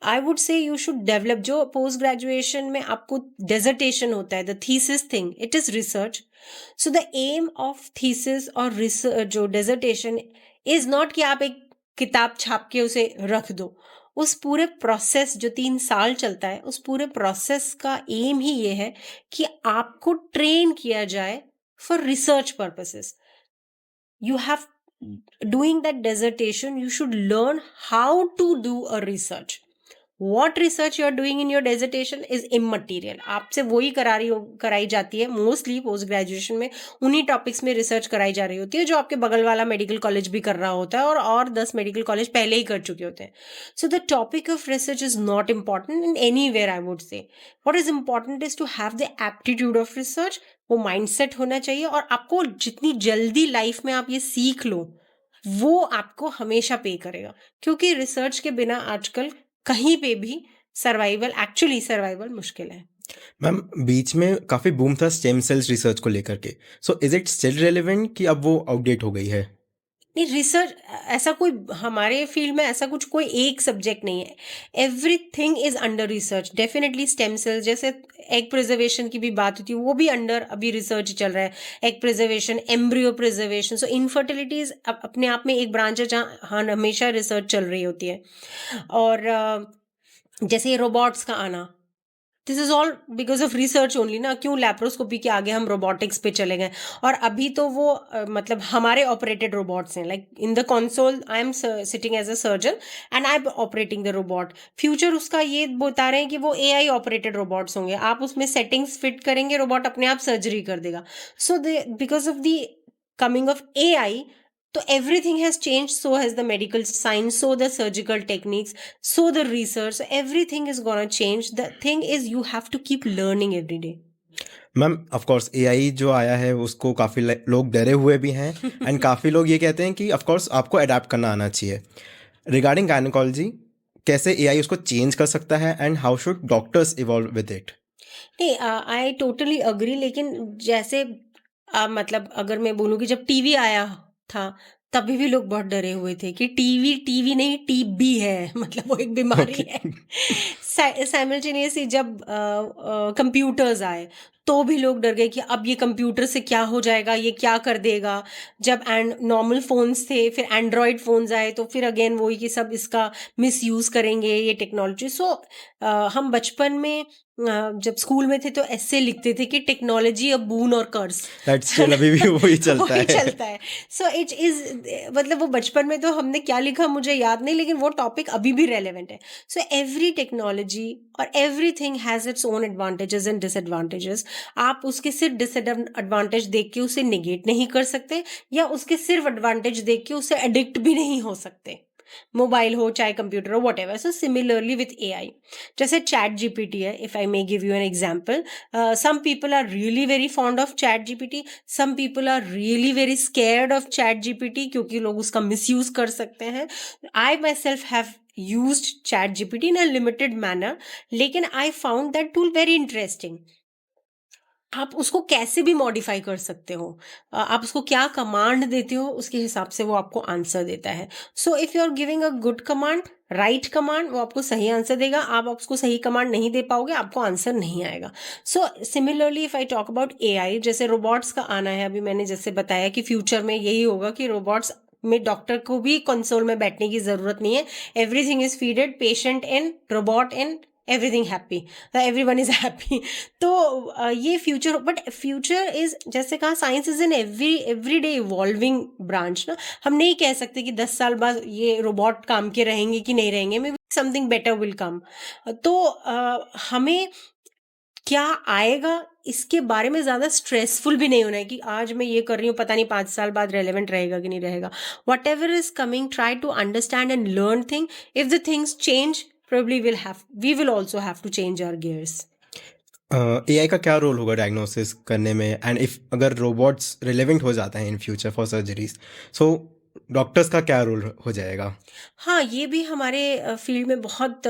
I would say you should develop, जो पोस्ट ग्रेजुएशन में आपको डेजर्टेशन होता है, the thesis thing, it is research. So the aim of thesis और रिसर्च, जो डेजर्टेशन, इज नॉट कि आप एक किताब छाप के उसे रख दो। उस पूरे प्रोसेस जो 3 साल चलता है, उस पूरे प्रोसेस का एम ही ये है कि आपको ट्रेन किया जाए for research purposes. You have, doing that dissertation, you should learn how to do a research. What research you are doing in your dissertation is immaterial. आपसे वही कराई जाती है मोस्टली पोस्ट ग्रेजुएशन में। उन्हीं टॉपिक्स में रिसर्च कराई जा रही होती है जो आपके बगल वाला मेडिकल कॉलेज भी कर रहा होता है, और 10 मेडिकल कॉलेज पहले ही कर चुके होते हैं। So the topic of research is not important in anywhere, I would say. What is important is to have the aptitude of research. वो माइंडसेट होना चाहिए, और आपको जितनी जल्दी लाइफ में आप ये सीख लो, वो आपको हमेशा पे करेगा। क्योंकि रिसर्च के बिना आजकल कहीं पे भी सर्वाइवल मुश्किल है। मैम, बीच में काफ़ी बूम था स्टेम सेल्स रिसर्च को लेकर के, सो इज इट स्टिल रेलेवेंट कि अब वो आउटडेट हो गई है? नहीं, रिसर्च ऐसा कोई, हमारे फील्ड में ऐसा कुछ कोई एक सब्जेक्ट नहीं है। Everything is under research. Definitely stem cells, जैसे एग प्रिजर्वेशन की भी बात होती है, वो भी अंडर अभी रिसर्च चल रहा है। Egg preservation, embryo preservation. So infertility अपने आप में एक ब्रांच है जहाँ हमेशा रिसर्च चल रही होती है। और जैसे ये रोबोट्स का आना, this is all because of research only ना। क्यों लैप्रोस्कोपी के आगे हम रोबोटिक्स पे चले गए? और अभी तो वो मतलब हमारे ऑपरेटेड रोबोट्स हैं, like in the console I am sitting as a surgeon and I am operating the robot. Future उसका ये बता रहे हैं कि वो एआई ऑपरेटेड रोबोट्स होंगे। आप उसमें सेटिंग्स फिट करेंगे, रोबोट अपने आप सर्जरी कर देगा। So because of the coming of AI, तो everything has changed, so has the medical science, so the surgical techniques, so the research, so everything is gonna change. The thing is you have to keep learning every day. Ma'am of course AI जो आया है उसको काफ़ी लोग डरे हुए भी हैं एंड काफ़ी लोग ये कहते हैं कि ऑफ कोर्स आपको अडेप्ट करना आना चाहिए। रिगार्डिंग गायनेकोलॉजी, कैसे एआई उसको चेंज कर सकता है and how should doctors evolve with it? नहीं, आई टोटली अग्री, लेकिन जैसे मतलब अगर मैं बोलूँ कि जब टीवी आया था तभी भी लोग बहुत डरे हुए थे कि टीवी टीवी नहीं, टीबी है मतलब वो एक बीमारी ओके। है। साइमल्टेनियसली जब कंप्यूटर्स आए तो भी लोग डर गए कि अब ये कंप्यूटर से क्या हो जाएगा, ये क्या कर देगा। जब एंड नॉर्मल फोन्स थे, फिर एंड्रॉयड फोन्स आए, तो फिर अगेन वही कि सब इसका मिसयूज करेंगे ये टेक्नोलॉजी। सो हम बचपन में जब स्कूल में थे तो ऐसे लिखते थे कि टेक्नोलॉजी अ बून और कर्स। दैट्स स्टिल अभी भी वही चलता वही है। चलता है। सो इट इज मतलब वो बचपन में तो हमने क्या लिखा मुझे याद नहीं, लेकिन वो टॉपिक अभी भी रेलेवेंट है। सो एवरी टेक्नोलॉजी और everything has its own advantages and disadvantages. आप उसके सिर्फ डिसएडवांटेज देख के उसे निगेट नहीं कर सकते, या उसके सिर्फ एडवांटेज देख के उसे एडिक्ट भी नहीं हो सकते, मोबाइल हो चाहे कंप्यूटर हो whatever. So similarly with AI, जैसे चैट जीपीटी है, if I may give you an example, some people are really very fond of chat GPT, some people are really very scared of chat GPT क्योंकि लोग उसका misuse कर सकते हैं। I myself have used chat gpt in a limited manner, लेकिन I found that tool very interesting। आप उसको कैसे भी मॉडिफाई कर सकते हो, आप उसको क्या कमांड देते हो उसके हिसाब से वो आपको आंसर देता है। So if you are giving a good command, right command, वो आपको सही आंसर देगा। आप उसको सही कमांड नहीं दे पाओगे, आपको आंसर नहीं आएगा। So similarly if I talk about AI, जैसे रोबोट्स का आना है, अभी मैंने जैसे बताया कि फ्यूचर में यही होगा कि रोबोट्स में डॉक्टर को भी कंसोल में बैठने की जरूरत नहीं है। Everything is feeded, patient in, robot in, everything happy, everyone is happy. तो ये फ्यूचर, बट फ्यूचर इज, जैसे कहा, science is an every day evolving branch ना। हम नहीं कह सकते कि 10 साल बाद ये रोबोट काम के रहेंगे कि नहीं रहेंगे, may be something better will come. तो हमें क्या आएगा इसके बारे में ज्यादा स्ट्रेसफुल भी नहीं होना है कि आज मैं ये कर रही हूँ, पता नहीं 5 साल बाद रेलेवेंट रहेगा कि नहीं रहेगा। Whatever is coming, try to understand and learn thing. If the things change, probably we will also have to change our gears। AI का क्या रोल होगा डायग्नोसिस करने में, एंड इफ अगर रोबोट्स रिलेवेंट हो जाता है in future for surgeries, so doctors का क्या रोल हो जाएगा? हाँ, ये भी हमारे फील्ड में बहुत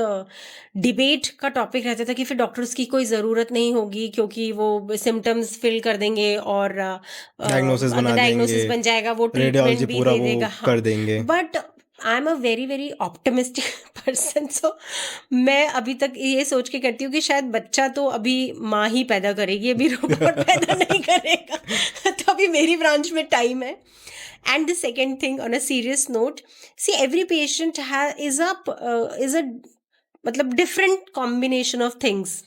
डिबेट का टॉपिक रहता था कि फिर डॉक्टर्स की कोई ज़रूरत नहीं होगी क्योंकि वो सिम्टम्स फिल कर देंगे और डायग्नोसिस बना डायग्नोसिस देंगे, बन जाएगा, वो ट्रीटमेंट रेडियोलॉजी भी पूरा दे वो देगा। हाँ, कर देंगे। But I am a very very optimistic person. So मैं अभी तक ये सोच के करती हूँ कि शायद बच्चा तो अभी माँ ही पैदा करेगी, अभी रोबोट पैदा नहीं करेगा। तो अभी मेरी ब्रांच में टाइम है। And the second thing, on a serious note, see, every patient is a मतलब डिफरेंट कॉम्बिनेशन ऑफ थिंग्स।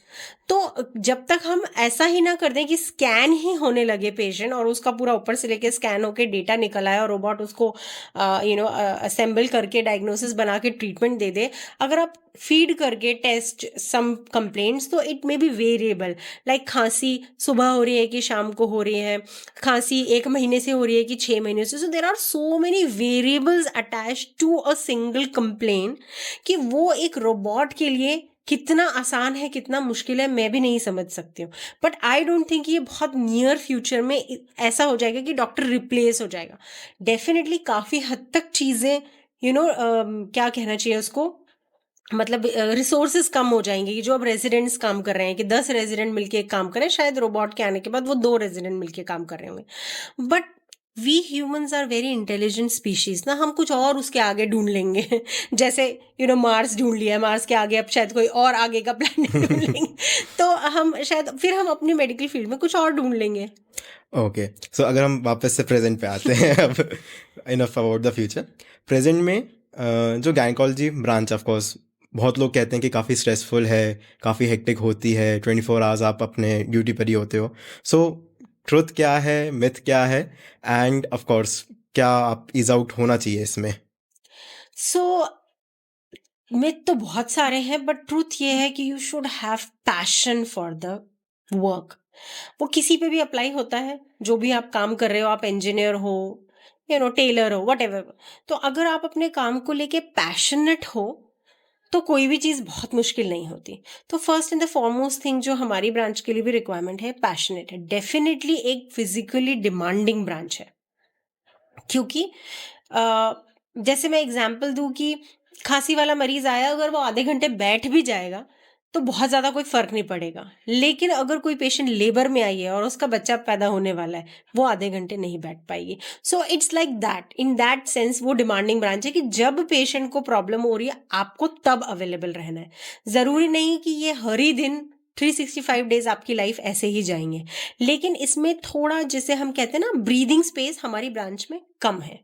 तो जब तक हम ऐसा ही ना कर दें कि स्कैन ही होने लगे पेशेंट और उसका पूरा ऊपर से लेके स्कैन होके डेटा निकल आया और रोबोट उसको असेंबल करके डायग्नोसिस बना के ट्रीटमेंट दे दे, अगर आप फीड करके टेस्ट सम कंप्लेंट्स, तो it may be variable. Like खांसी सुबह हो रही है कि शाम को हो रही है, खांसी 1 महीने से हो रही है कि 6 महीने से। So there are so many variables attach to a single complain कि वो एक रोबोट के लिए कितना आसान है कितना मुश्किल है मैं भी नहीं समझ सकती हूँ। बट आई डोंट थिंक ये बहुत नियर फ्यूचर में ऐसा हो जाएगा कि डॉक्टर रिप्लेस हो जाएगा। डेफिनेटली काफ़ी हद तक चीज़ें क्या कहना चाहिए उसको, मतलब रिसोर्सेज कम हो जाएंगे कि जो अब रेजिडेंट्स काम कर रहे हैं कि 10 रेजिडेंट मिलके एक काम करें, शायद रोबोट के आने के बाद वो 2 रेजिडेंट मिलके काम कर रहे होंगे। But we humans are very intelligent species ना, हम कुछ और उसके आगे ढूंढ लेंगे। जैसे मार्स ढूंढ लिया, मार्स के आगे अब शायद कोई और आगे का प्लैनेट ढूंढ लेंगे। तो हम शायद फिर हम अपनी मेडिकल फील्ड में कुछ और ढूंढ लेंगे। ओके, सो अगर हम वापस से प्रेजेंट पे आते हैं अब, enough about the future. Present में जो गायनेकोलॉजी ब्रांच, ऑफ कोर्स बहुत लोग कहते हैं कि काफ़ी स्ट्रेसफुल है, काफ़ी हेक्टिक होती है, 24 आवर्स आप अपने ड्यूटी पर ही होते हो। सो ट्रुथ क्या है, मिथ क्या है, एंड ऑफ कोर्स क्या आप ईज आउट होना चाहिए इसमें? सो मिथ तो बहुत सारे हैं, बट ट्रूथ ये है कि you should have passion for the work. वो किसी पे भी अप्लाई होता है, जो भी आप काम कर रहे हो, आप इंजीनियर हो टेलर हो, व्हाटएवर। तो अगर आप अपने काम को लेके पैशनेट हो तो कोई भी चीज़ बहुत मुश्किल नहीं होती। तो first and the foremost thing जो हमारी ब्रांच के लिए भी रिक्वायरमेंट है, पैशनेट है। डेफिनेटली एक फिजिकली डिमांडिंग ब्रांच है, क्योंकि अ, जैसे मैं एग्जांपल दूं कि खांसी वाला मरीज आया, अगर वो आधे घंटे बैठ भी जाएगा तो बहुत ज़्यादा कोई फर्क नहीं पड़ेगा। लेकिन अगर कोई पेशेंट लेबर में आई है और उसका बच्चा पैदा होने वाला है, वो आधे घंटे नहीं बैठ पाएगी। So it's like that, in that sense वो डिमांडिंग ब्रांच है कि जब पेशेंट को प्रॉब्लम हो रही है आपको तब अवेलेबल रहना है। ज़रूरी नहीं कि ये हर ही दिन 365 डेज आपकी लाइफ ऐसे ही जाएंगे, लेकिन इसमें थोड़ा, जिसे हम कहते हैं ना, ब्रीदिंग स्पेस हमारी ब्रांच में कम है।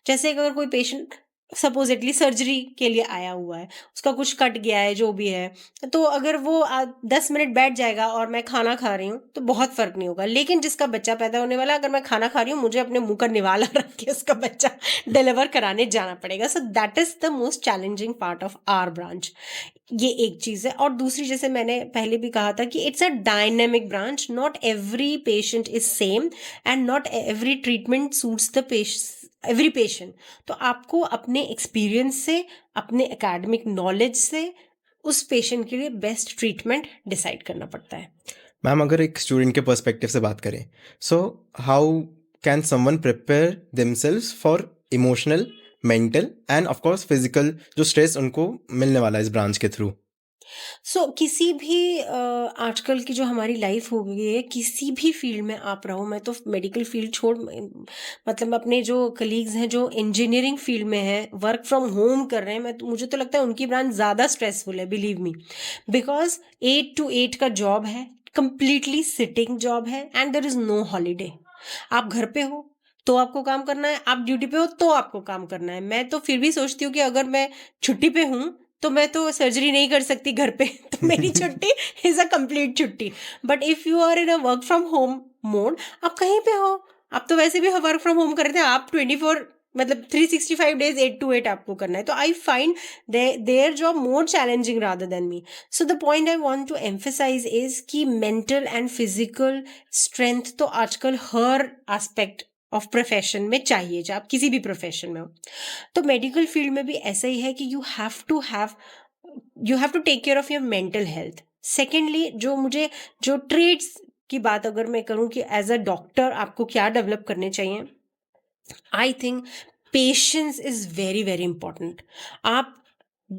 जैसे अगर कोई पेशेंट सपोजिटली सर्जरी के लिए आया हुआ है, उसका कुछ कट गया है, जो भी है, तो अगर वो 10 मिनट बैठ जाएगा और मैं खाना खा रही हूँ तो बहुत फर्क नहीं होगा। लेकिन जिसका बच्चा पैदा होने वाला है, अगर मैं खाना खा रही हूँ, मुझे अपने मुंह का निवाला रख के उसका बच्चा डिलीवर कराने जाना पड़ेगा। So that is the most challenging part of our branch. ये एक चीज है। और दूसरी, जैसे मैंने पहले भी कहा था कि it's a dynamic branch, not every patient is same and not every treatment suits the every patient. तो आपको अपने एक्सपीरियंस से, अपने एकेडमिक नॉलेज से उस पेशेंट के लिए बेस्ट ट्रीटमेंट डिसाइड करना पड़ता है। मैम, अगर एक स्टूडेंट के पर्सपेक्टिव से बात करें, so how can someone prepare themselves for emotional, mental end of course physical जो स्ट्रेस उनको मिलने वाला है इस ब्रांच के थ्रू? किसी भी आजकल की जो हमारी लाइफ हो गई है, किसी भी फील्ड में आप रहो, मैं तो मेडिकल फील्ड छोड़, मतलब अपने जो कलीग्स हैं जो इंजीनियरिंग फील्ड में हैं, वर्क फ्रॉम होम कर रहे हैं, मुझे तो लगता है उनकी ब्रांच ज़्यादा स्ट्रेसफुल है, बिलीव मी। बिकॉज 8 to 8 का जॉब है, कंप्लीटली सिटिंग जॉब है, and there is no holiday. आप घर पे हो तो आपको काम करना है, आप ड्यूटी पे हो तो आपको काम करना है। मैं तो फिर भी सोचती हूँ कि अगर मैं छुट्टी पे हूँ तो मैं तो सर्जरी नहीं कर सकती घर पे, तो मेरी छुट्टी इज अ कंप्लीट छुट्टी। But if you are in a work from home mode, आप कहीं पे हो, आप तो वैसे भी वर्क फ्रॉम होम कर रहे थे, आप 24, मतलब 365 डेज 8 to 8 आपको करना है। तो I find their job more challenging rather than me. So the point I want to emphasise is कि मेंटल एंड फिजिकल स्ट्रेंथ तो आजकल हर एस्पेक्ट ऑफ प्रोफेशन में चाहिए, चाहे आप किसी भी प्रोफेशन में हो। तो मेडिकल फील्ड में भी ऐसा ही है कि you have to take care of your mental health. Secondly, जो ट्रेड्स की बात अगर मैं करूं कि एज अ डॉक्टर आपको क्या डेवलप करने चाहिए, I think patience is very very important. आप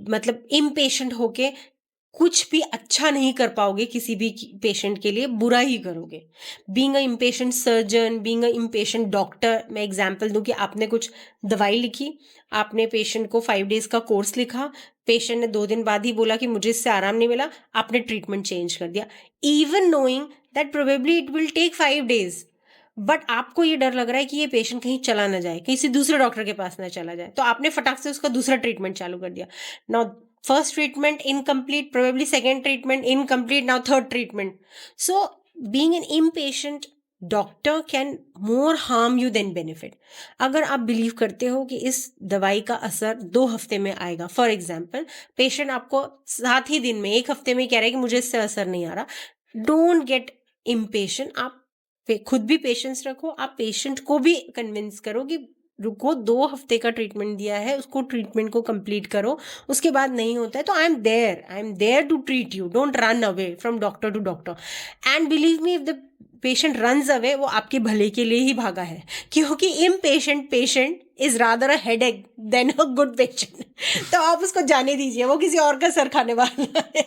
मतलब इम्पेशेंट होके कुछ भी अच्छा नहीं कर पाओगे, किसी भी पेशेंट के लिए बुरा ही करोगे। Being a impatient surgeon, being a impatient doctor, मैं एग्जांपल दूं कि आपने कुछ दवाई लिखी, आपने पेशेंट को 5 डेज का कोर्स लिखा, पेशेंट ने 2 दिन बाद ही बोला कि मुझे इससे आराम नहीं मिला, आपने ट्रीटमेंट चेंज कर दिया, even knowing that probably it will take 5 days. But आपको ये डर लग रहा है कि ये पेशेंट कहीं चला ना जाए, किसी दूसरे डॉक्टर के पास ना चला जाए, तो आपने फटाक से उसका दूसरा ट्रीटमेंट चालू कर दिया। Now first treatment incomplete, probably second treatment incomplete, now third treatment. So being an impatient doctor can more harm you than benefit. अगर आप बिलीव करते हो कि इस दवाई का असर 2 हफ्ते में आएगा, फॉर एग्जाम्पल पेशेंट आपको 7 ही दिन में, 1 हफ्ते में कह रहा है कि मुझे इससे असर नहीं आ रहा, डोंट गेट इम्पेशेंट। आप खुद भी पेशेंस रखो, आप पेशेंट को भी कन्विंस करो कि रुको, 2 हफ्ते का ट्रीटमेंट दिया है, उसको ट्रीटमेंट को कंप्लीट करो, उसके बाद नहीं होता है तो I am there to treat you, don't run away from doctor to doctor. And believe me, if the patient runs away, वो आपके भले के लिए ही भागा है, क्योंकि impatient patient is rather a headache than a good patient. तो आप उसको जाने दीजिए, वो किसी और का सर खाने वाला है।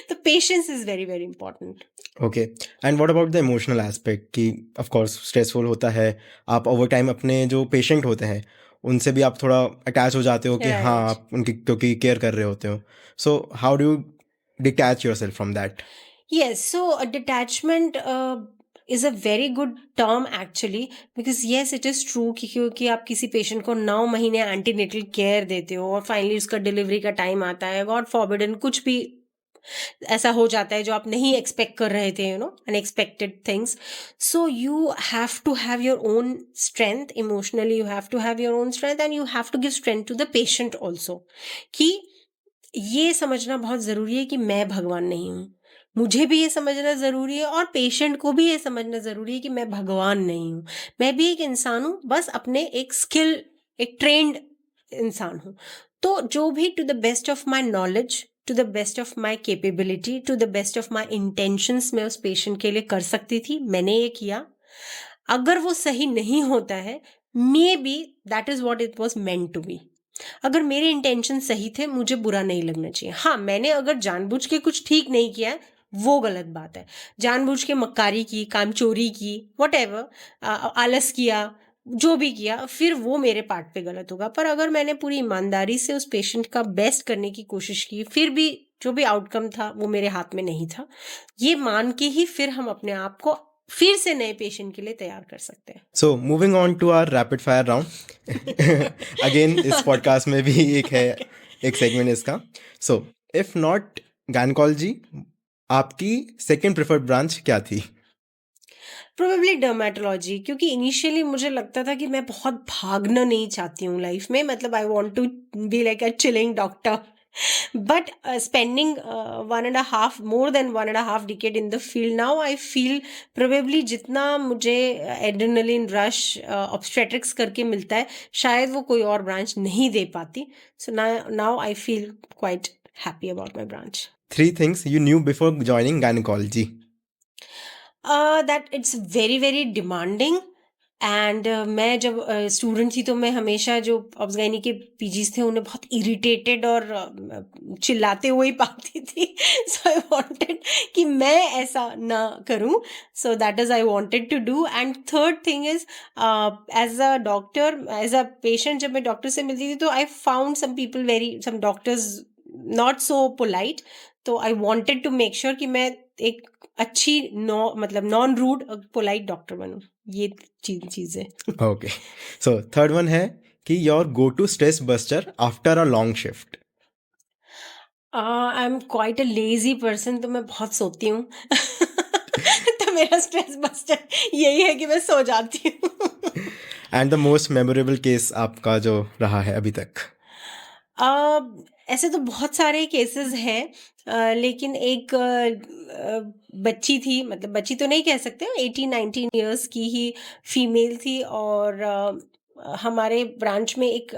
तो patience is very very important. Okay, and what about the emotional aspect कि ऑफ कोर्स स्ट्रेसफुल होता है, आप ओवर टाइम अपने जो पेशेंट होते हैं उनसे भी आप थोड़ा अटैच हो जाते हो कि हाँ, राइट। आप उनकी क्योंकि केयर कर रहे होते हो। So how do you detach your self from that? Yes, so a detachment is a very good term actually, because yes, it is true कि क्योंकि आप किसी पेशेंट को 9 महीने एंटीनेटल केयर देते हो और फाइनली उसका डिलीवरी का टाइम आता है, गॉड फॉरबिडन कुछ भी ऐसा हो जाता है जो आप नहीं एक्सपेक्ट कर रहे थे, unexpected things. So you have to have your own strength emotionally, you have to have your own strength and you have to give strength to the patient also, कि ये समझना बहुत ज़रूरी है कि मैं भगवान नहीं हूँ, मुझे भी ये समझना ज़रूरी है और पेशेंट को भी ये समझना ज़रूरी है कि मैं भगवान नहीं हूँ। मैं भी एक इंसान हूँ, बस अपने एक ट्रेन्ड इंसान हूँ। तो जो भी to the best of my knowledge, to the best of my capability, to the best of my intentions मैं उस पेशेंट के लिए कर सकती थी, मैंने ये किया। अगर वो सही नहीं होता है, maybe that is what it was meant to be. अगर मेरे इंटेंशन सही थे, मुझे बुरा नहीं लगना चाहिए। हाँ, मैंने अगर जानबूझ के कुछ ठीक नहीं किया है, वो गलत बात है। जानबूझ के मक्कारी की, कामचोरी की, व्हाटएवर, आलस किया, जो भी किया, फिर वो मेरे पार्ट पे गलत होगा। पर अगर मैंने पूरी ईमानदारी से उस पेशेंट का बेस्ट करने की कोशिश की, फिर भी जो भी आउटकम था, वो मेरे हाथ में नहीं था। ये मान के ही फिर हम अपने आप को फिर से नए पेशेंट के लिए तैयार कर सकते हैं। So moving on to our rapid fire round. Again इस पॉडकास्ट में भी एक सेगमेंट इसका। सो इफ नॉट गायनेकोलॉजी, आपकी सेकंड प्रेफर्ड ब्रांच क्या थी? प्रोबेबली डर्मेटोलॉजी, क्योंकि इनिशियली मुझे लगता था कि मैं बहुत भागना नहीं चाहती हूँ लाइफ में, मतलब I want to be like a chilling doctor. But spending 1.5 more than 1.5 decade in the field, now I feel probably जितना मुझे एड्रेनलिन रश ऑब्स्टेट्रिक्स करके मिलता है, शायद वो कोई और ब्रांच नहीं दे पाती। So now I feel quite happy about my branch. 3 things you knew before joining gynecology. That it's very very demanding. And मैं जब स्टूडेंट थी तो मैं हमेशा जो ऑब्सगाइनी के पीजीज थे उन्हें बहुत इरिटेटेड और चिल्लाते हुए ही पाती थी। सो आई वांटेड कि मैं ऐसा ना करूं। So that is I wanted to do. And third thing is, as a doctor, as a patient, जब मैं डॉक्टर से मिलती थी तो I found some doctors not so polite. तो I wanted to make sure कि मैं एक अच्छी मतलब नॉन रूड पोलाइट डॉक्टर बनूं। ये चीज है। ओके, सो थर्ड वन है कि your go to stress buster after a long shift. I am quite a lazy person, तो मैं बहुत सोती हूँ। तो मेरा स्ट्रेस बस्टर यही है कि मैं सो जाती हूँ। And the most memorable case आपका जो रहा है अभी तक? ऐसे तो बहुत सारे केसेस हैं, लेकिन एक बच्ची थी, मतलब बच्ची तो नहीं कह सकते, 18-19 ईयर्स की ही फीमेल थी। और हमारे ब्रांच में एक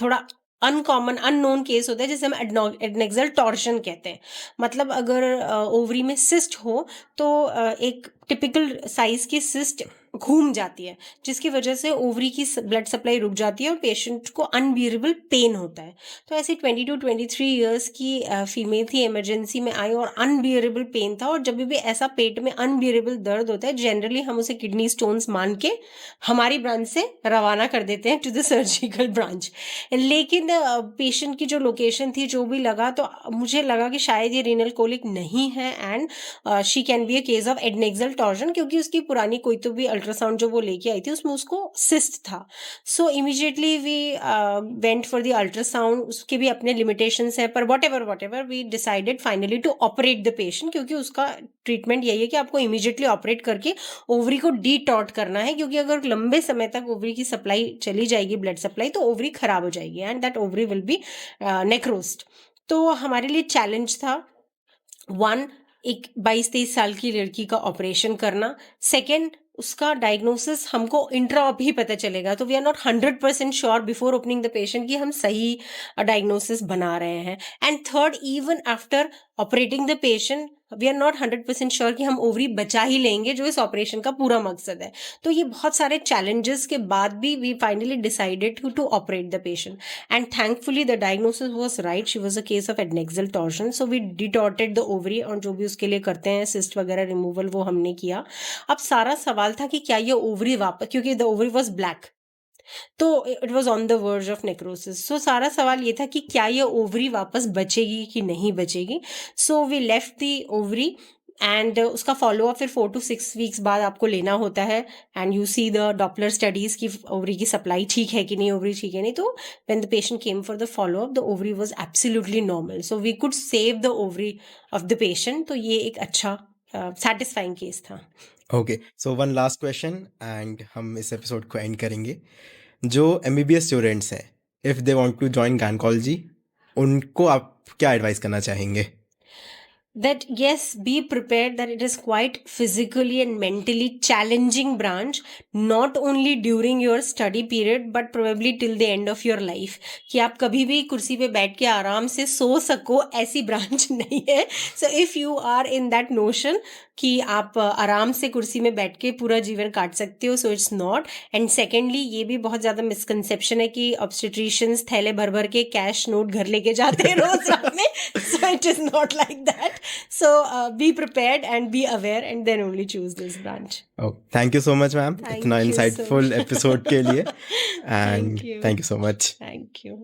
थोड़ा अनकॉमन अननोन केस होता है जिसे हम एडनेक्सल टॉर्शन कहते हैं। मतलब अगर ओवरी में सिस्ट हो तो एक टिपिकल साइज की सिस्ट घूम जाती है, जिसकी वजह से ओवरी की ब्लड सप्लाई रुक जाती है और पेशेंट को अनबियरेबल पेन होता है। तो ऐसी 22-23 ईयर्स की फीमेल थी, इमरजेंसी में आई और अनबियरेबल पेन था। और जब भी ऐसा पेट में अनबियरेबल दर्द होता है, जनरली हम उसे किडनी स्टोन्स मान के हमारी ब्रांच से रवाना कर देते हैं टू द सर्जिकल ब्रांच। लेकिन पेशेंट की जो लोकेशन थी, जो भी लगा, तो मुझे लगा कि शायद ये रीनल कोलिक नहीं है and she can be a case of adnexal torsion, क्योंकि उसकी पुरानी कोई तो भी अल्ट्रासाउंड जो वो लेके आई थी उसमें उसको सिस्ट था। So immediately we went for the ultrasound. उसके भी अपने लिमिटेशंस है, पर whatever we decided finally to operate the patient, क्योंकि उसका ट्रीटमेंट यही है कि आपको इमीडिएटली ऑपरेट करके ओवरी को डीटॉट करना है, क्योंकि अगर लंबे समय तक ओवरी की सप्लाई चली जाएगी, ब्लड सप्लाई, तो ओवरी खराब हो जाएगी and that ovary will be necrosed. तो हमारे लिए चैलेंज था, वन, एक 22-23 साल की लड़की का ऑपरेशन करना। सेकेंड, उसका डायग्नोसिस हमको इंट्रा ही पता चलेगा, तो we are not 100% sure before opening the patient कि हम सही डायग्नोसिस बना रहे हैं। And third, even after operating the patient we are not 100% sure कि हम ओवरी बचा ही लेंगे, जो इस ऑपरेशन का पूरा मकसद है। तो ये बहुत सारे चैलेंजेस के बाद भी we finally decided to operate the patient and thankfully the diagnosis was right. She was a case of adnexal torsion. So we डिटॉटेड द ओवरी और जो भी उसके लिए करते हैं सिस्ट वगैरह रिमूवल, वो हमने किया। अब सारा सवाल था कि क्या ये ओवरी वापस, क्योंकि द ओवरी वाज ब्लैक, तो it was on the verge of necrosis. So सारा सवाल ये था कि क्या ये ओवरी वापस बचेगी कि नहीं बचेगी। So we left the ovary and उसका फॉलोअप फिर 4 to 6 वीक्स बाद आपको लेना होता है and you see the Doppler studies की ओवरी की सप्लाई ठीक है कि नहीं, ओवरी ठीक है नहीं। तो when the patient came for the follow-up, the ovary was absolutely normal, so we could save the ovary of the patient. तो ये एक अच्छा सेटिस्फाइंग केस था। Okay, so one last question and हम इस एपिसोड को एंड करेंगे। जो MBBS स्टूडेंट्स हैं, if they want to join gynaecology, उनको आप क्या एडवाइस करना चाहेंगे? that yes, be prepared that it is quite physically and mentally challenging branch, not only during your study period but probably till the end of your life, कि आप कभी भी कुर्सी पे बैठ के आराम से सो सको ऐसी ब्रांच नहीं है. So if you are in that notion कि आप आराम से कुर्सी में बैठ के पूरा जीवन काट सकते हो, so it's not. And secondly, ये भी बहुत ज़्यादा मिसकंसेप्शन है कि ऑब्स्टेट्रिशियंस थैले भर भर के कैश नोट घर लेके जाते हैं रोज रात में. So it is not like that. So be prepared and be aware and then only choose this branch. Oh, thank you so much, ma'am. Thank इतना you so insightful much. episode के लिए. And Thank you. thank you so much. Thank you.